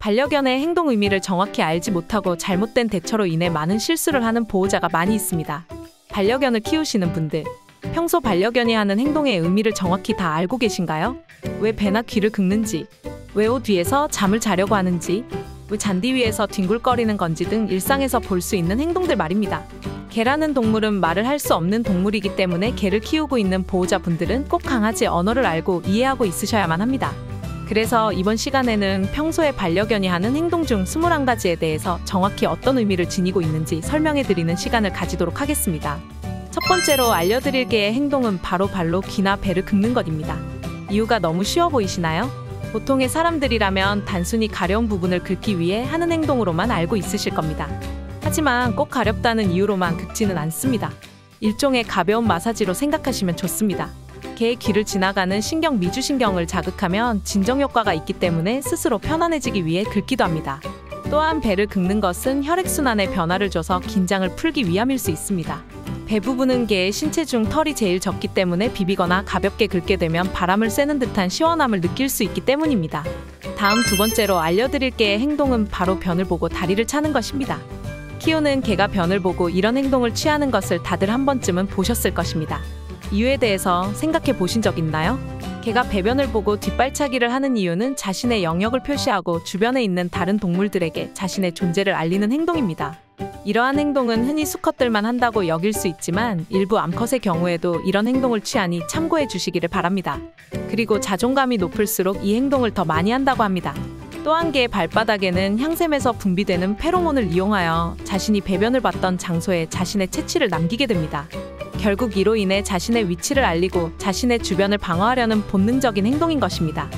반려견의 행동 의미를 정확히 알지 못하고 잘못된 대처로 인해 많은 실수를 하는 보호자가 많이 있습니다. 반려견을 키우시는 분들, 평소 반려견이 하는 행동의 의미를 정확히 다 알고 계신가요? 왜 배나 귀를 긁는지, 왜 옷 위에서 잠을 자려고 하는지, 왜 잔디 위에서 뒹굴거리는 건지 등 일상에서 볼 수 있는 행동들 말입니다. 개라는 동물은 말을 할 수 없는 동물이기 때문에 개를 키우고 있는 보호자분들은 꼭 강아지의 언어를 알고 이해하고 있으셔야만 합니다. 그래서 이번 시간에는 평소에 반려견이 하는 행동 중 21가지에 대해서 정확히 어떤 의미를 지니고 있는지 설명해드리는 시간을 가지도록 하겠습니다. 첫 번째로 알려드릴 개의 행동은 바로 발로 귀나 배를 긁는 것입니다. 이유가 너무 쉬워 보이시나요? 보통의 사람들이라면 단순히 가려운 부분을 긁기 위해 하는 행동으로만 알고 있으실 겁니다. 하지만 꼭 가렵다는 이유로만 긁지는 않습니다. 일종의 가벼운 마사지로 생각하시면 좋습니다. 개의 귀를 지나가는 신경 미주신경을 자극하면 진정 효과가 있기 때문에 스스로 편안해지기 위해 긁기도 합니다. 또한 배를 긁는 것은 혈액순환에 변화를 줘서 긴장을 풀기 위함일 수 있습니다. 배 부분은 개의 신체 중 털이 제일 적기 때문에 비비거나 가볍게 긁게 되면 바람을 쐬는 듯한 시원함을 느낄 수 있기 때문입니다. 다음 두 번째로 알려드릴 개의 행동은 바로 변을 보고 다리를 차는 것입니다. 키우는 개가 변을 보고 이런 행동을 취하는 것을 다들 한 번쯤은 보셨을 것입니다. 이유에 대해서 생각해 보신 적 있나요? 개가 배변을 보고 뒷발차기를 하는 이유는 자신의 영역을 표시하고 주변에 있는 다른 동물들에게 자신의 존재를 알리는 행동입니다. 이러한 행동은 흔히 수컷들만 한다고 여길 수 있지만 일부 암컷의 경우에도 이런 행동을 취하니 참고해 주시기를 바랍니다. 그리고 자존감이 높을수록 이 행동을 더 많이 한다고 합니다. 또 한 개의 발바닥에는 향샘에서 분비되는 페로몬을 이용하여 자신이 배변을 봤던 장소에 자신의 채취를 남기게 됩니다. 결국 이로 인해 자신의 위치를 알리고 자신의 주변을 방어하려는 본능적인 행동인 것입니다.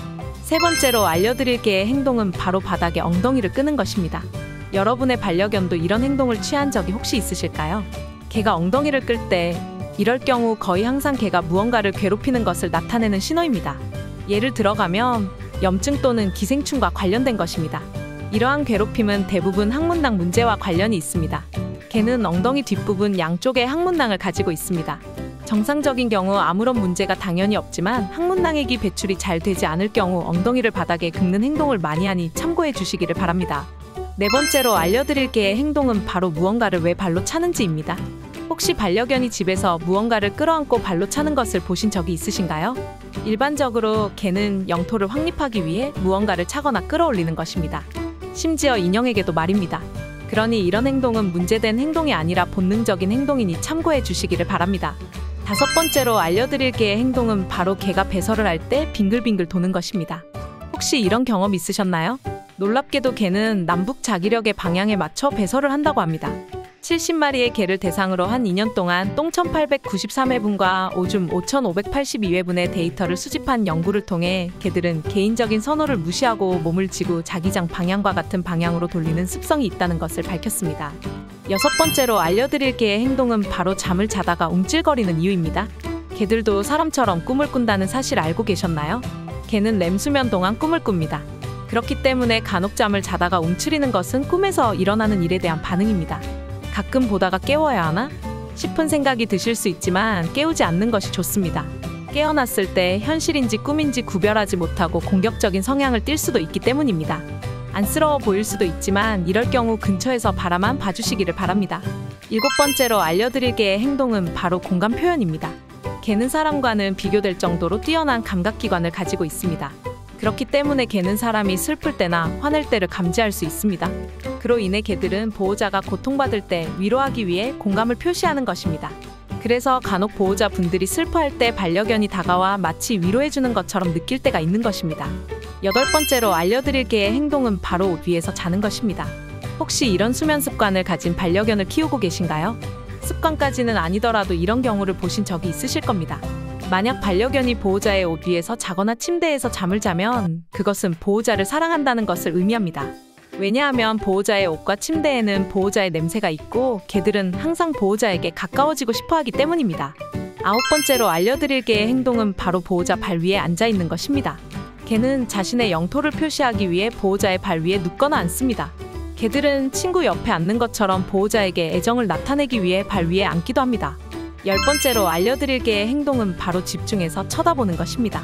세 번째로 알려드릴 개의 행동은 바로 바닥에 엉덩이를 끄는 것입니다. 여러분의 반려견도 이런 행동을 취한 적이 혹시 있으실까요? 개가 엉덩이를 끌 때 이럴 경우 거의 항상 개가 무언가를 괴롭히는 것을 나타내는 신호입니다. 예를 들어가면 염증 또는 기생충과 관련된 것입니다. 이러한 괴롭힘은 대부분 항문낭 문제와 관련이 있습니다. 개는 엉덩이 뒷부분 양쪽에 항문낭을 가지고 있습니다. 정상적인 경우 아무런 문제가 당연히 없지만 항문낭액이 배출이 잘 되지 않을 경우 엉덩이를 바닥에 긁는 행동을 많이 하니 참고해 주시기를 바랍니다. 네 번째로 알려드릴 개의 행동은 바로 무언가를 왜 발로 차는지입니다. 혹시 반려견이 집에서 무언가를 끌어안고 발로 차는 것을 보신 적이 있으신가요? 일반적으로 개는 영토를 확립하기 위해 무언가를 차거나 끌어올리는 것입니다. 심지어 인형에게도 말입니다. 그러니 이런 행동은 문제된 행동이 아니라 본능적인 행동이니 참고해 주시기를 바랍니다. 다섯 번째로 알려드릴 개의 행동은 바로 개가 배설을 할 때 빙글빙글 도는 것입니다. 혹시 이런 경험 있으셨나요? 놀랍게도 개는 남북 자기력의 방향에 맞춰 배설을 한다고 합니다. 70마리의 개를 대상으로 한 2년 동안 똥 1893회분과 오줌 5582회분의 데이터를 수집한 연구를 통해 개들은 개인적인 선호를 무시하고 몸을 쥐고 자기장 방향과 같은 방향으로 돌리는 습성이 있다는 것을 밝혔습니다. 여섯 번째로 알려드릴 개의 행동은 바로 잠을 자다가 움찔거리는 이유입니다. 개들도 사람처럼 꿈을 꾼다는 사실 알고 계셨나요? 개는 렘수면 동안 꿈을 꿉니다. 그렇기 때문에 간혹 잠을 자다가 움츠리는 것은 꿈에서 일어나는 일에 대한 반응입니다. 가끔 보다가 깨워야 하나? 싶은 생각이 드실 수 있지만 깨우지 않는 것이 좋습니다. 깨어났을 때 현실인지 꿈인지 구별하지 못하고 공격적인 성향을 띨 수도 있기 때문입니다. 안쓰러워 보일 수도 있지만 이럴 경우 근처에서 바라만 봐주시기를 바랍니다. 일곱 번째로 알려드릴 개의 행동은 바로 공감 표현입니다. 개는 사람과는 비교될 정도로 뛰어난 감각기관을 가지고 있습니다. 그렇기 때문에 개는 사람이 슬플 때나 화낼 때를 감지할 수 있습니다. 그로 인해 개들은 보호자가 고통받을 때 위로하기 위해 공감을 표시하는 것입니다. 그래서 간혹 보호자분들이 슬퍼할 때 반려견이 다가와 마치 위로해주는 것처럼 느낄 때가 있는 것입니다. 여덟 번째로 알려드릴 개의 행동은 바로 옷 위에서 자는 것입니다. 혹시 이런 수면 습관을 가진 반려견을 키우고 계신가요? 습관까지는 아니더라도 이런 경우를 보신 적이 있으실 겁니다. 만약 반려견이 보호자의 옷 위에서 자거나 침대에서 잠을 자면 그것은 보호자를 사랑한다는 것을 의미합니다. 왜냐하면 보호자의 옷과 침대에는 보호자의 냄새가 있고 개들은 항상 보호자에게 가까워지고 싶어 하기 때문입니다. 아홉 번째로 알려드릴 개의 행동은 바로 보호자 발 위에 앉아 있는 것입니다. 개는 자신의 영토를 표시하기 위해 보호자의 발 위에 눕거나 앉습니다. 개들은 친구 옆에 앉는 것처럼 보호자에게 애정을 나타내기 위해 발 위에 앉기도 합니다. 열 번째로 알려드릴 개의 행동은 바로 집중해서 쳐다보는 것입니다.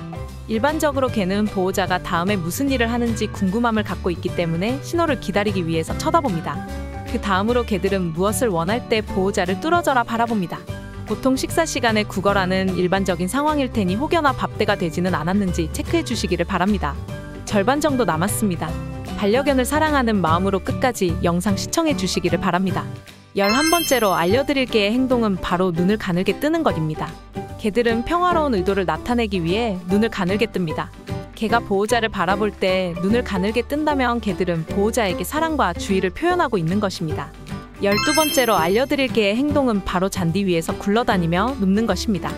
일반적으로 개는 보호자가 다음에 무슨 일을 하는지 궁금함을 갖고 있기 때문에 신호를 기다리기 위해서 쳐다봅니다. 그 다음으로 개들은 무엇을 원할 때 보호자를 뚫어져라 바라봅니다. 보통 식사 시간에 구걸하는 일반적인 상황일 테니 혹여나 밥때가 되지는 않았는지 체크해 주시기를 바랍니다. 절반 정도 남았습니다. 반려견을 사랑하는 마음으로 끝까지 영상 시청해 주시기를 바랍니다. 11번째로 알려드릴 개의 행동은 바로 눈을 가늘게 뜨는 것입니다. 개들은 평화로운 의도를 나타내기 위해 눈을 가늘게 뜹니다. 개가 보호자를 바라볼 때 눈을 가늘게 뜬다면 개들은 보호자에게 사랑과 주의를 표현하고 있는 것입니다. 12번째로 알려드릴 개의 행동은 바로 잔디 위에서 굴러다니며 눕는 것입니다.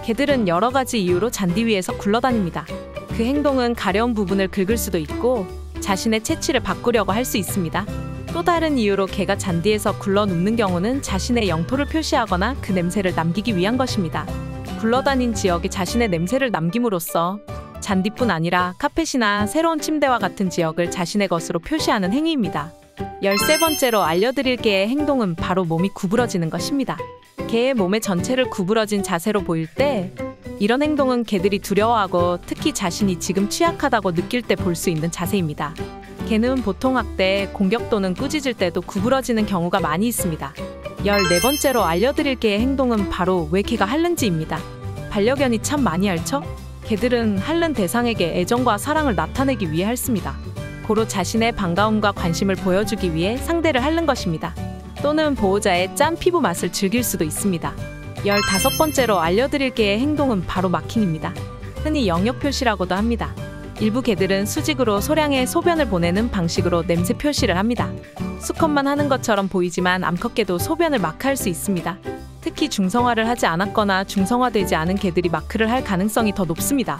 개들은 여러 가지 이유로 잔디 위에서 굴러다닙니다. 그 행동은 가려운 부분을 긁을 수도 있고 자신의 체취를 바꾸려고 할 수 있습니다. 또 다른 이유로 개가 잔디에서 굴러 눕는 경우는 자신의 영토를 표시하거나 그 냄새를 남기기 위한 것입니다. 굴러다닌 지역에 자신의 냄새를 남김으로써 잔디뿐 아니라 카펫이나 새로운 침대와 같은 지역을 자신의 것으로 표시하는 행위입니다. 13번째로 알려드릴 개의 행동은 바로 몸이 구부러지는 것입니다. 개의 몸의 전체를 구부러진 자세로 보일 때 이런 행동은 개들이 두려워하고 특히 자신이 지금 취약하다고 느낄 때 볼 수 있는 자세입니다. 개는 보통 학대, 공격 또는 꾸짖을 때도 구부러지는 경우가 많이 있습니다. 14번째로 알려드릴 개의 행동은 바로 왜 개가 핥는지입니다. 반려견이 참 많이 핥죠? 개들은 핥는 대상에게 애정과 사랑을 나타내기 위해 핥습니다. 고로 자신의 반가움과 관심을 보여주기 위해 상대를 핥는 것입니다. 또는 보호자의 짠 피부 맛을 즐길 수도 있습니다. 15번째로 알려드릴 개의 행동은 바로 마킹입니다. 흔히 영역 표시라고도 합니다. 일부 개들은 수직으로 소량의 소변을 보내는 방식으로 냄새 표시를 합니다. 수컷만 하는 것처럼 보이지만 암컷개도 소변을 마크할 수 있습니다. 특히 중성화를 하지 않았거나 중성화되지 않은 개들이 마크를 할 가능성이 더 높습니다.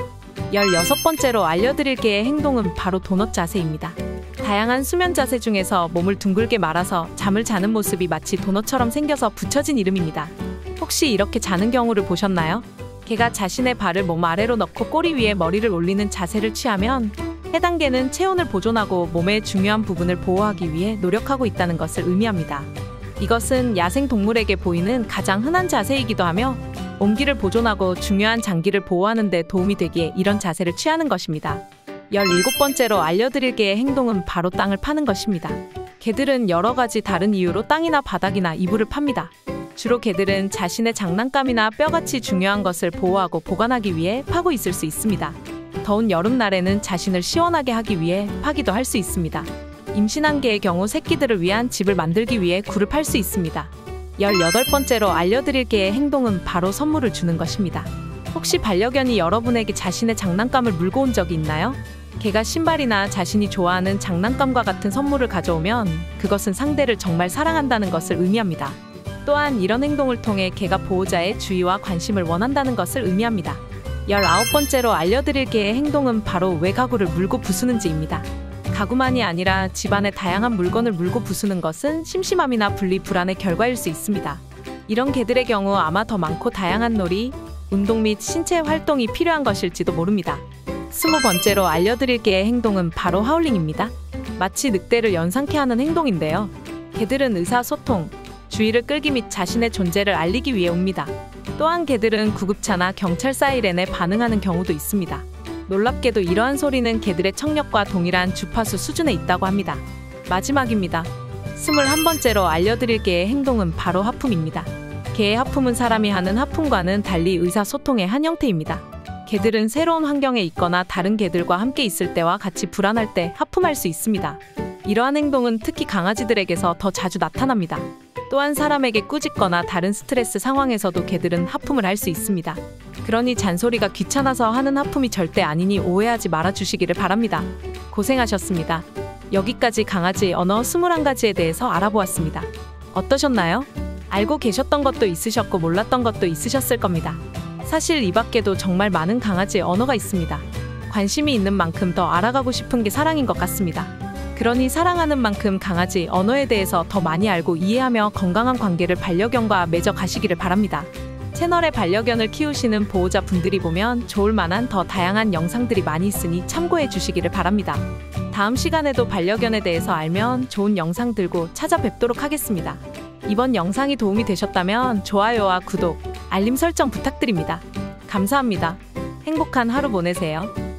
16번째로 알려드릴 개의 행동은 바로 도넛 자세입니다. 다양한 수면 자세 중에서 몸을 둥글게 말아서 잠을 자는 모습이 마치 도넛처럼 생겨서 붙여진 이름입니다. 혹시 이렇게 자는 경우를 보셨나요? 개가 자신의 발을 몸 아래로 넣고 꼬리 위에 머리를 올리는 자세를 취하면 해당 개는 체온을 보존하고 몸의 중요한 부분을 보호하기 위해 노력하고 있다는 것을 의미합니다. 이것은 야생 동물에게 보이는 가장 흔한 자세이기도 하며 온기를 보존하고 중요한 장기를 보호하는 데 도움이 되기에 이런 자세를 취하는 것입니다. 17번째로 알려드릴 개의 행동은 바로 땅을 파는 것입니다. 개들은 여러 가지 다른 이유로 땅이나 바닥이나 이불을 팝니다. 주로 개들은 자신의 장난감이나 뼈같이 중요한 것을 보호하고 보관하기 위해 파고 있을 수 있습니다. 더운 여름날에는 자신을 시원하게 하기 위해 파기도 할 수 있습니다. 임신한 개의 경우 새끼들을 위한 집을 만들기 위해 굴을 팔 수 있습니다. 18번째로 알려드릴 개의 행동은 바로 선물을 주는 것입니다. 혹시 반려견이 여러분에게 자신의 장난감을 물고 온 적이 있나요? 개가 신발이나 자신이 좋아하는 장난감과 같은 선물을 가져오면 그것은 상대를 정말 사랑한다는 것을 의미합니다. 또한 이런 행동을 통해 개가 보호자의 주의와 관심을 원한다는 것을 의미합니다. 19번째로 알려드릴 개의 행동은 바로 왜 가구를 물고 부수는지입니다. 가구만이 아니라 집안의 다양한 물건을 물고 부수는 것은 심심함이나 분리 불안의 결과일 수 있습니다. 이런 개들의 경우 아마 더 많고 다양한 놀이, 운동 및 신체 활동이 필요한 것일지도 모릅니다. 20번째로 알려드릴 개의 행동은 바로 하울링입니다. 마치 늑대를 연상케 하는 행동인데요. 개들은 의사소통, 주의를 끌기 및 자신의 존재를 알리기 위해 옵니다. 또한 개들은 구급차나 경찰 사이렌에 반응하는 경우도 있습니다. 놀랍게도 이러한 소리는 개들의 청력과 동일한 주파수 수준에 있다고 합니다. 마지막입니다. 21번째로 알려드릴 개의 행동은 바로 하품입니다. 개의 하품은 사람이 하는 하품과는 달리 의사소통의 한 형태입니다. 개들은 새로운 환경에 있거나 다른 개들과 함께 있을 때와 같이 불안할 때 하품할 수 있습니다. 이러한 행동은 특히 강아지들에게서 더 자주 나타납니다. 또한 사람에게 꾸짖거나 다른 스트레스 상황에서도 개들은 하품을 할 수 있습니다. 그러니 잔소리가 귀찮아서 하는 하품이 절대 아니니 오해하지 말아주시기를 바랍니다. 고생하셨습니다. 여기까지 강아지 언어 21가지에 대해서 알아보았습니다. 어떠셨나요? 알고 계셨던 것도 있으셨고 몰랐던 것도 있으셨을 겁니다. 사실 이 밖에도 정말 많은 강아지 언어가 있습니다. 관심이 있는 만큼 더 알아가고 싶은 게 사랑인 것 같습니다. 그러니 사랑하는 만큼 강아지 언어에 대해서 더 많이 알고 이해하며 건강한 관계를 반려견과 맺어 가시기를 바랍니다. 채널에 반려견을 키우시는 보호자분들이 보면 좋을 만한 더 다양한 영상들이 많이 있으니 참고해 주시기를 바랍니다. 다음 시간에도 반려견에 대해서 알면 좋은 영상 들고 찾아뵙도록 하겠습니다. 이번 영상이 도움이 되셨다면 좋아요와 구독, 알림 설정 부탁드립니다. 감사합니다. 행복한 하루 보내세요.